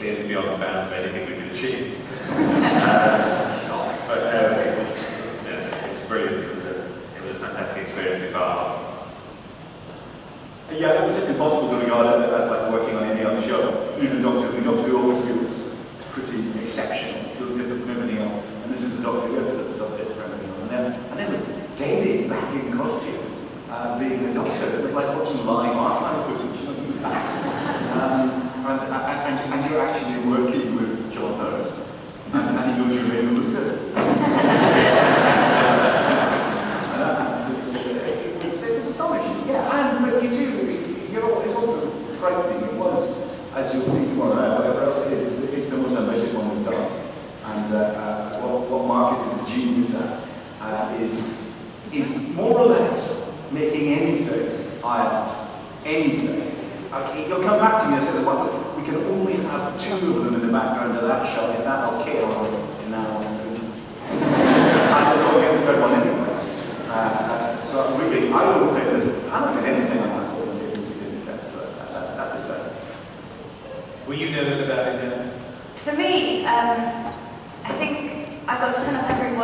clearly beyond the bounds of anything we could achieve. But it was brilliant. It was a fantastic experience to be part of. Yeah, it was just impossible to regard it as like working on any other show. Even Doctor Who always feels pretty exceptional, feels different from everything else. And this is the Doctor Who episode that felt different from everything else. And then was David back in costume, being the Doctor. It was like watching live archive footage. You know, he was back. And you're actually working with John Hurt. And he goes, you remain losers. It was astonishing, yeah. But you do, it's also frightening. It was, as you'll see tomorrow, whatever else it is, it's the most ambitious one we've done. And what Marcus is a genius at is more or less making anything Ireland. Anything. Okay, he'll come back to me and say, well, we can only have 2 of them in the background of that shot. Is that okay? Or no? I don't know, get the third one anyway. So really, I don't think there's anything on that one. That's exciting. Were you nervous about it, Jen? For me, I think I got to turn up every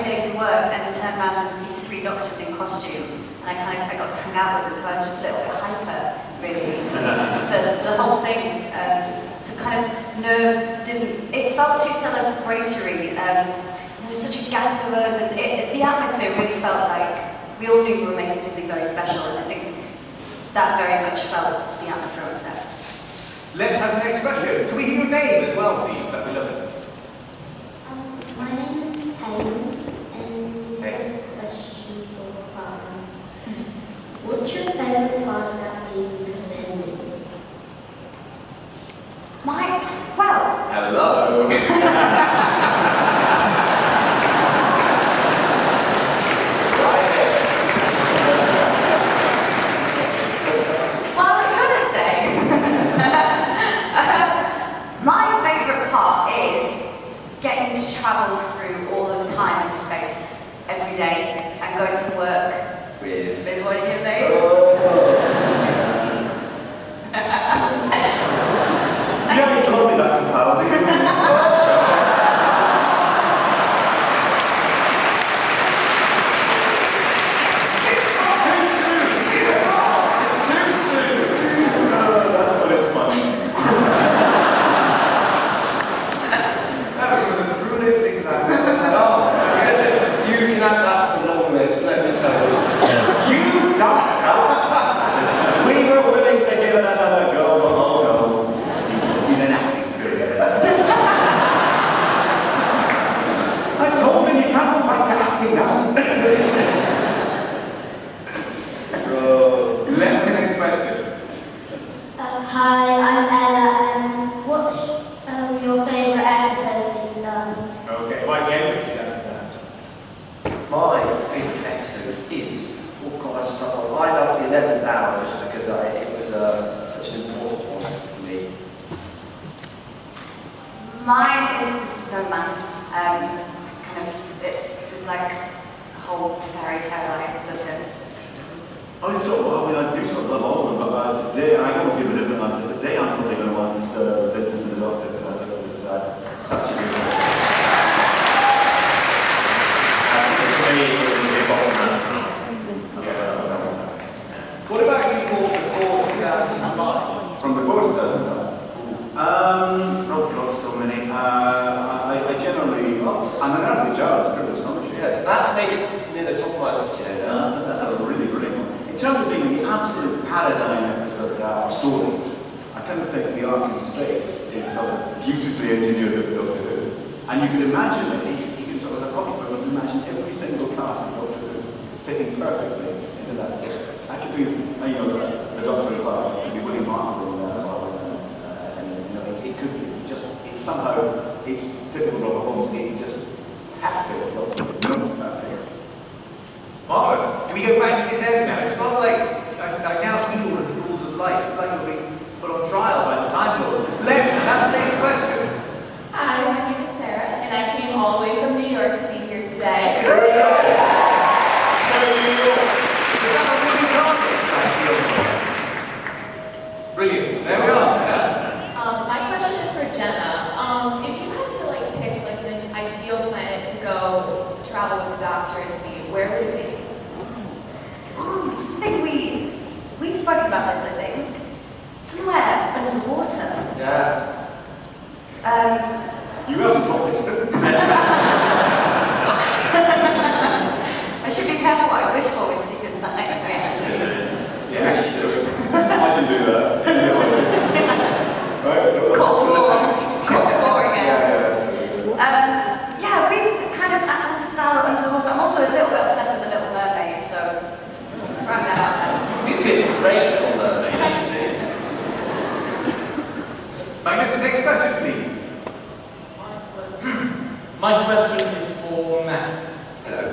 day to work and turn around and see 3 doctors in costume. And I got to hang out with them, so I was just a little bit hyper, really. the whole thing, so kind of nerves it felt too celebratory. There was such a gang of us, and the atmosphere really felt like we all knew we were making something very special, and I think that very much felt the atmosphere on set. Let's have the next question. Can we hear your name as well, please? That'd be lovely. My name is Taylor, and this is a question for Clara. What's your favourite part about being defended? Hello. Well, I was going to say, my favourite part is getting to travel through all of time and space every day and going to work with one of your mates. Yeah, it's lovely that comparison, isn't it? Hi, I'm Ella, and what's your favourite episode that you've done? Okay, by the end, we can answer that. My favourite episode is, oh God, that's a tough one. I love the 11th hour just because it was such an important one for me. Mine is the snowman. It was like a whole fairy tale. I loved it. I do sort of love all of them, but today, I always give a different answer. Today I'm probably going to answer Vincent and the Doctor, because it was such a good one. What about you before 2005? From before 2005? Oh God, so many. I generally, I'm an early child, it's pretty astonishing. Yeah, that's made it near the top of my list, you know. That's a really brilliant one. In terms of being the absolute paradigm episode of our story, I kind of think the arc in space is sort of beautifully engineered with Doctor Who. And you can imagine it, you can sort of, as a comic book, imagine every single cast of Doctor Who fitting perfectly into that space. That could be, the Doctor Who part, it could be William Hartnell in there, it could be just, it's somehow, it's typical Robert Holmes, it's just half-fit, perfect. Marvellous. Can we go back to this end now? It's not like I now see all of the rules of light. It's like you're being put on trial by the Time Lords. Let's have the next question. Hi, my name is Sarah, and I came all the way from New York to be here today. Very good. New York. Is that a really Brilliant. There we are. My question is for Jen. spoken about this, I think. Somewhere underwater. Yeah. You haven't thought this through. I should be careful what I wish for with Stephen sat next to me, actually. Yeah, you should. I can do that. Right? Cold War again. Yeah, that's good. Yeah, we kind of Atlantis style underwater. I'm also a little bit obsessed with The Little Mermaid, so throwing that out there. You'd be a great little mermaid, actually. Magnus, the next question, please. My question is for Matt. Hello.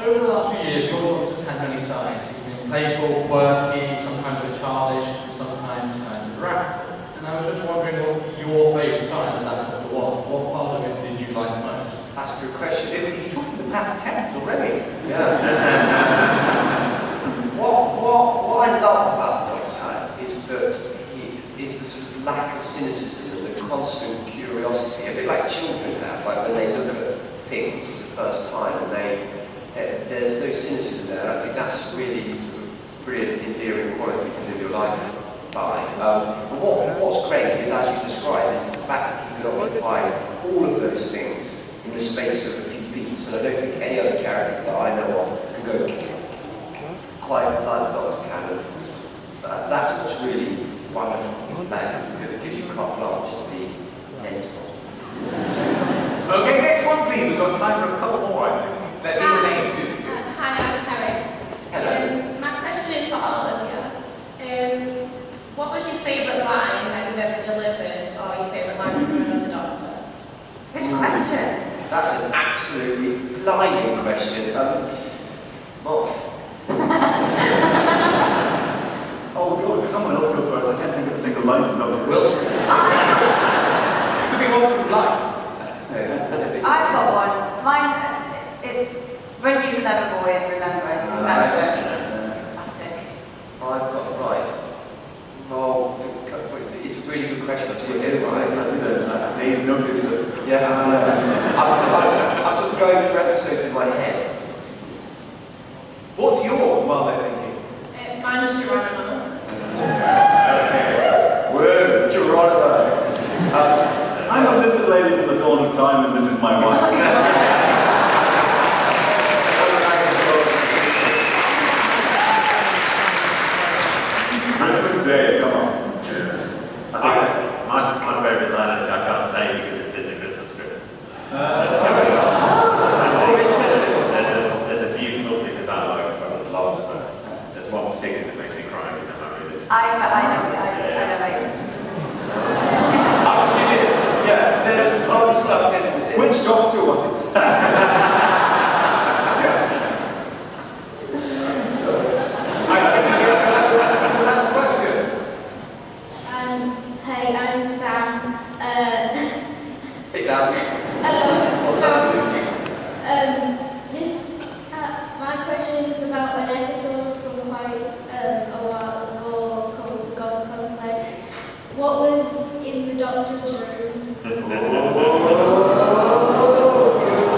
Over the last few years, your daughter's had many sides. She's been playful, quirky, sometimes a bit childish, sometimes kind of graphic. And I was just wondering what your favourite side of that was. What part of it did you like most? That's a good question. He's talking the past tense already. Yeah. what I love about Doctor is that he is the sort of lack of cynicism and the constant curiosity, a bit like children have, like when they look at things for the first time and there's no cynicism there. I think that's really sort of brilliant, endearing quality to live your life by. But what's great is, as you described, is the fact that he can occupy all of those things in the space of a few beats, and I don't think any other character that I know of can go quite like Doctor can. That's what's really wonderful to play, because it gives you carte blanche to be mental. Okay, next one, please. We've got time for a couple more, I think. Let's hear your name, too. Hi, I'm Karen. Hello. My question is for all of you. What was your favourite line that you've ever delivered, or your favourite line from another Doctor? Good question. That's an absolutely blinding question. Well, Oh, God, could someone else go first? I can't think of a single line from Dr. Wilson. Could be one from life. I've got one. Mine, it's Run You Clever Boy and Remember. I think that's it. Classic. I've got right. Oh, it's a really good question. That's really It is, right. I think that Dave's noticed it. Yeah. I'm sort of going through episodes in my head. What's yours while they're thinking? Mine's Geronimo. Whoa, Geronimo. I'm a lizard lady from the dawn of time, and this is my wife. Christmas Day, come on. I think my favourite line, I can't say because it's in the Christmas script. There's a beautiful piece of dialogue about lots, but there's one particular that makes me cry every time I read it. I know, right? I'll give you, yeah, there's some fun stuff in Which doctor was it? Last question. Hey, I'm Sam. Hey Sam. Hello. So, my question is about an episode from quite a while ago called The God Complex. What was in the doctor's room? Good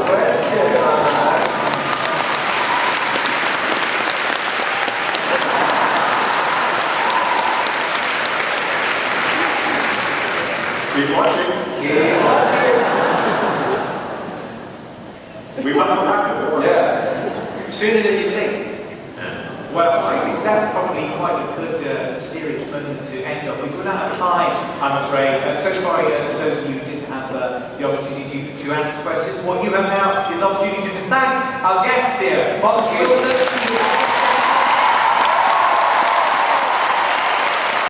question. Keep watching. Keep watching. We might come back to it. Yeah. Sooner than you think. Well, I think that's probably quite a good, serious moment to end on. We've run out of time, I'm afraid. So sorry to those of you who didn't have the opportunity to ask questions. What you have now is an opportunity to thank our guests here. Bob Wilson,